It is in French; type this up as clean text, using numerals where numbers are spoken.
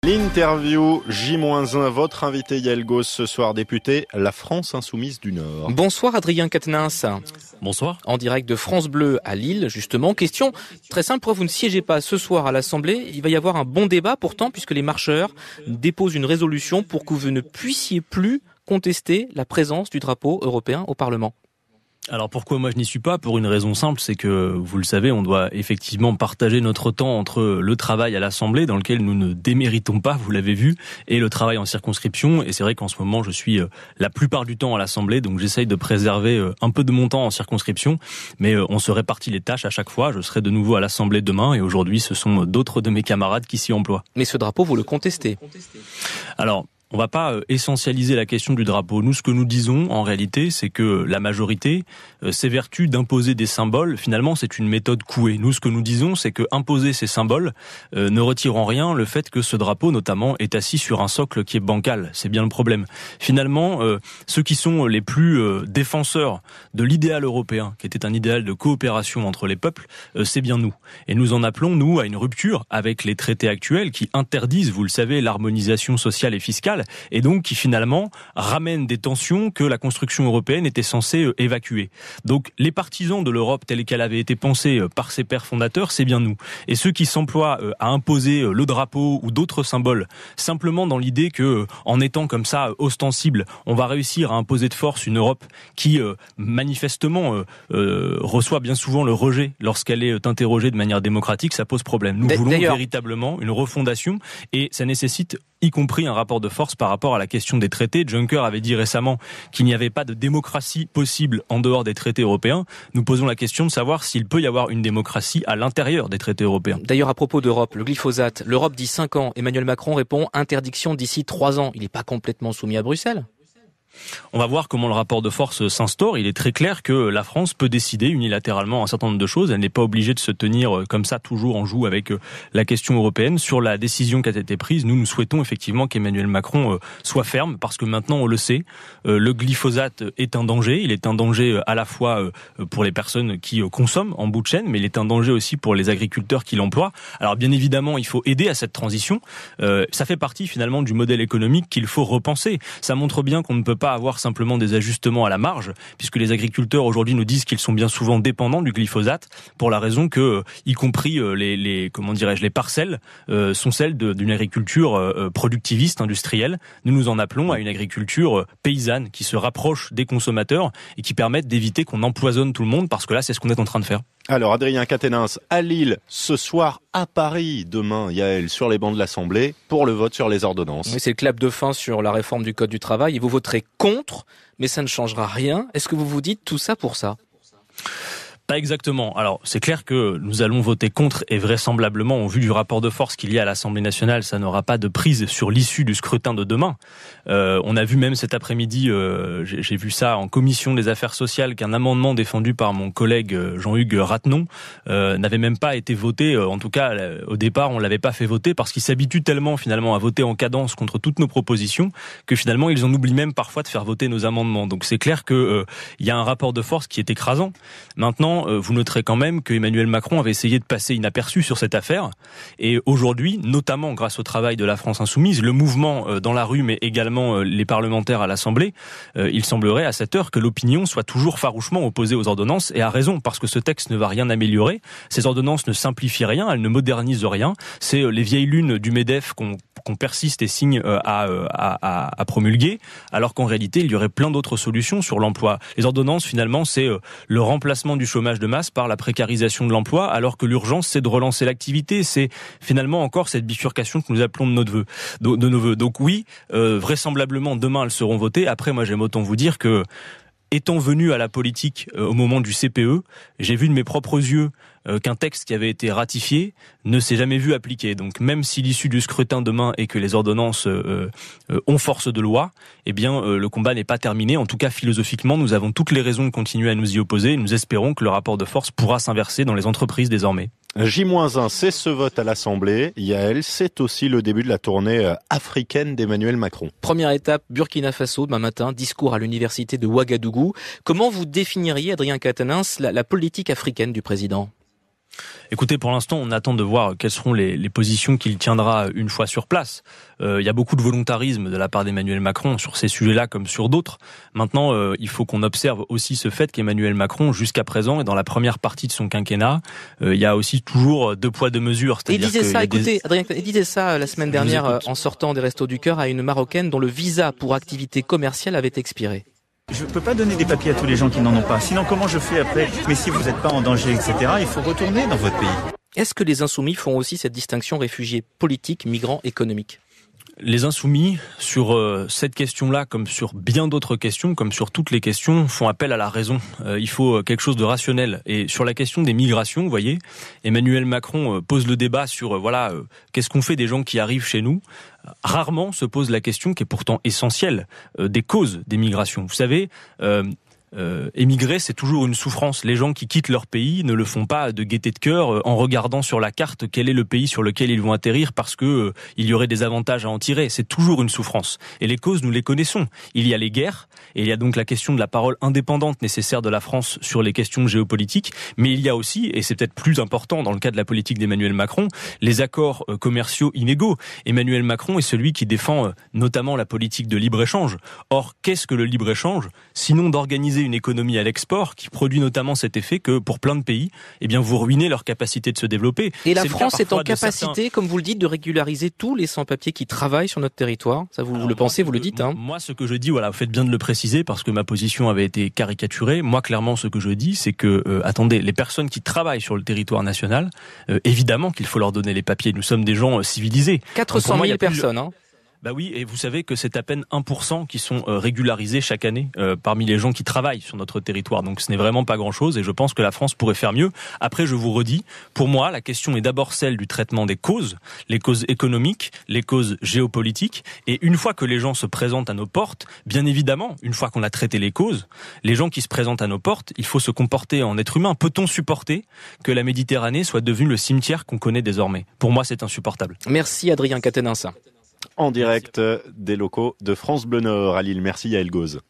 L'interview J-1, votre invité Yael Gauze ce soir, député La France Insoumise du Nord. Bonsoir Adrien Quatennens. Bonsoir. En direct de France Bleu à Lille, justement. Question très simple, pourquoi vous ne siégez pas ce soir à l'Assemblée ? Il va y avoir un bon débat pourtant, puisque les marcheurs déposent une résolution pour que vous ne puissiez plus contester la présence du drapeau européen au Parlement. Alors pourquoi moi je n'y suis pas ? Pour une raison simple, c'est que, vous le savez, on doit effectivement partager notre temps entre le travail à l'Assemblée, dans lequel nous ne déméritons pas, vous l'avez vu, et le travail en circonscription. Et c'est vrai qu'en ce moment, je suis la plupart du temps à l'Assemblée, donc j'essaye de préserver un peu de mon temps en circonscription. Mais on se répartit les tâches à chaque fois. Je serai de nouveau à l'Assemblée demain, et aujourd'hui, ce sont d'autres de mes camarades qui s'y emploient. Mais ce drapeau, vous le contestez ? Alors, on va pas essentialiser la question du drapeau. Nous, ce que nous disons, en réalité, c'est que la majorité s'évertue d'imposer des symboles. Finalement, c'est une méthode couée. Nous, ce que nous disons, c'est que imposer ces symboles ne retire en rien le fait que ce drapeau, notamment, est assis sur un socle qui est bancal. C'est bien le problème. Finalement, ceux qui sont les plus défenseurs de l'idéal européen, qui était un idéal de coopération entre les peuples, c'est bien nous. Et nous en appelons, nous, à une rupture avec les traités actuels qui interdisent, vous le savez, l'harmonisation sociale et fiscale, et donc qui finalement ramène des tensions que la construction européenne était censée évacuer. Donc les partisans de l'Europe telle qu'elle avait été pensée par ses pères fondateurs, c'est bien nous. Et ceux qui s'emploient à imposer le drapeau ou d'autres symboles, simplement dans l'idée que, en étant comme ça ostensible, on va réussir à imposer de force une Europe qui manifestement reçoit bien souvent le rejet lorsqu'elle est interrogée de manière démocratique, ça pose problème. Nous voulons véritablement une refondation, et ça nécessite y compris un rapport de force par rapport à la question des traités. Juncker avait dit récemment qu'il n'y avait pas de démocratie possible en dehors des traités européens. Nous posons la question de savoir s'il peut y avoir une démocratie à l'intérieur des traités européens. D'ailleurs, à propos d'Europe, le glyphosate, l'Europe dit 5 ans. Emmanuel Macron répond interdiction d'ici 3 ans. Il n'est pas complètement soumis à Bruxelles ? On va voir comment le rapport de force s'instaure. Il est très clair que la France peut décider unilatéralement un certain nombre de choses. Elle n'est pas obligée de se tenir comme ça toujours en joue avec la question européenne. Sur la décision qui a été prise, nous souhaitons effectivement qu'Emmanuel Macron soit ferme, parce que maintenant on le sait, le glyphosate est un danger. Il est un danger à la fois pour les personnes qui consomment en bout de chaîne, mais il est un danger aussi pour les agriculteurs qui l'emploient. Alors bien évidemment, il faut aider à cette transition. Ça fait partie finalement du modèle économique qu'il faut repenser. Ça montre bien qu'on ne peut pas avoir simplement des ajustements à la marge, puisque les agriculteurs aujourd'hui nous disent qu'ils sont bien souvent dépendants du glyphosate, pour la raison que, y compris les parcelles sont celles d'une agriculture productiviste, industrielle. Nous nous en appelons à une agriculture paysanne qui se rapproche des consommateurs et qui permette d'éviter qu'on empoisonne tout le monde, parce que là c'est ce qu'on est en train de faire. Alors Adrien Quatennens, à Lille, ce soir, à Paris, demain, Yael, sur les bancs de l'Assemblée, pour le vote sur les ordonnances. Oui, c'est le clap de fin sur la réforme du Code du travail, et vous voterez contre, mais ça ne changera rien. Est-ce que vous vous dites tout ça pour ça ? Pas exactement. Alors, c'est clair que nous allons voter contre, et vraisemblablement, au vu du rapport de force qu'il y a à l'Assemblée nationale, ça n'aura pas de prise sur l'issue du scrutin de demain. On a vu même cet après-midi, j'ai vu ça en commission des affaires sociales, qu'un amendement défendu par mon collègue Jean-Hugues Ratenon n'avait même pas été voté. En tout cas, au départ, on l'avait pas fait voter parce qu'ils s'habituent tellement finalement à voter en cadence contre toutes nos propositions que finalement ils en oublient même parfois de faire voter nos amendements. Donc c'est clair que il y a un rapport de force qui est écrasant. Maintenant, vous noterez quand même que Emmanuel Macron avait essayé de passer inaperçu sur cette affaire. Et aujourd'hui, notamment grâce au travail de la France Insoumise, le mouvement dans la rue, mais également les parlementaires à l'Assemblée, il semblerait à cette heure que l'opinion soit toujours farouchement opposée aux ordonnances, et a raison, parce que ce texte ne va rien améliorer. Ces ordonnances ne simplifient rien, elles ne modernisent rien. C'est les vieilles lunes du MEDEF qu'on persiste et signe à promulguer, alors qu'en réalité, il y aurait plein d'autres solutions sur l'emploi. Les ordonnances, finalement, c'est le remplacement du chômage de masse par la précarisation de l'emploi, alors que l'urgence, c'est de relancer l'activité. C'est finalement encore cette bifurcation que nous appelons de nos vœux. Donc oui, vraisemblablement, demain, elles seront votées. Après, moi, j'aime autant vous dire que, étant venu à la politique au moment du CPE, j'ai vu de mes propres yeux qu'un texte qui avait été ratifié ne s'est jamais vu appliqué. Donc même si l'issue du scrutin demain est que les ordonnances ont force de loi, eh bien le combat n'est pas terminé. En tout cas, philosophiquement, nous avons toutes les raisons de continuer à nous y opposer, et nous espérons que le rapport de force pourra s'inverser dans les entreprises désormais. J-1, c'est ce vote à l'Assemblée. Yael, c'est aussi le début de la tournée africaine d'Emmanuel Macron. Première étape, Burkina Faso, demain matin, discours à l'université de Ouagadougou. Comment vous définiriez, Adrien Quatennens, la politique africaine du président ? Écoutez, pour l'instant, on attend de voir quelles seront les positions qu'il tiendra une fois sur place. Il y a beaucoup de volontarisme de la part d'Emmanuel Macron sur ces sujets-là comme sur d'autres. Maintenant, il faut qu'on observe aussi ce fait qu'Emmanuel Macron, jusqu'à présent, et dans la première partie de son quinquennat, il y a aussi toujours deux poids, deux mesures. Il disait ça, écoutez, Adrien, il disait ça la semaine dernière en sortant des Restos du Cœur à une Marocaine dont le visa pour activité commerciale avait expiré. Je ne peux pas donner des papiers à tous les gens qui n'en ont pas. Sinon, comment je fais après? Mais si vous n'êtes pas en danger, etc., il faut retourner dans votre pays. Est-ce que les Insoumis font aussi cette distinction réfugiés politiques, migrants, économiques? Les Insoumis, sur cette question-là, comme sur bien d'autres questions, comme sur toutes les questions, font appel à la raison. Il faut quelque chose de rationnel. Et sur la question des migrations, vous voyez, Emmanuel Macron pose le débat sur qu'est-ce qu'on fait des gens qui arrivent chez nous. Rarement se pose la question, qui est pourtant essentielle, des causes des migrations. Vous savez, émigrer, c'est toujours une souffrance. Les gens qui quittent leur pays ne le font pas de gaieté de cœur en regardant sur la carte quel est le pays sur lequel ils vont atterrir parce que il y aurait des avantages à en tirer. C'est toujours une souffrance. Et les causes, nous les connaissons. Il y a les guerres, et il y a donc la question de la parole indépendante nécessaire de la France sur les questions géopolitiques, mais il y a aussi, et c'est peut-être plus important dans le cas de la politique d'Emmanuel Macron, les accords commerciaux inégaux. Emmanuel Macron est celui qui défend notamment la politique de libre-échange. Or, qu'est-ce que le libre-échange, sinon d'organiser une économie à l'export qui produit notamment cet effet que pour plein de pays, eh bien vous ruinez leur capacité de se développer. Et la France est en capacité, comme vous le dites, de régulariser tous les sans-papiers qui travaillent sur notre territoire. Ça, vous le pensez, vous le dites. Moi, ce que je dis, vous faites bien de le préciser parce que ma position avait été caricaturée. Moi, clairement, ce que je dis, c'est que, attendez, les personnes qui travaillent sur le territoire national, évidemment qu'il faut leur donner les papiers. Nous sommes des gens civilisés. 400 000 personnes, Bah oui, et vous savez que c'est à peine 1% qui sont régularisés chaque année parmi les gens qui travaillent sur notre territoire. Donc ce n'est vraiment pas grand-chose et je pense que la France pourrait faire mieux. Après, je vous redis, pour moi, la question est d'abord celle du traitement des causes, les causes économiques, les causes géopolitiques. Et une fois que les gens se présentent à nos portes, bien évidemment, une fois qu'on a traité les causes, les gens qui se présentent à nos portes, il faut se comporter en être humain. Peut-on supporter que la Méditerranée soit devenue le cimetière qu'on connaît désormais? Pour moi, c'est insupportable. Merci Adrien Quatennens. En direct des locaux de France Bleu Nord à Lille. Merci Yael Gauze.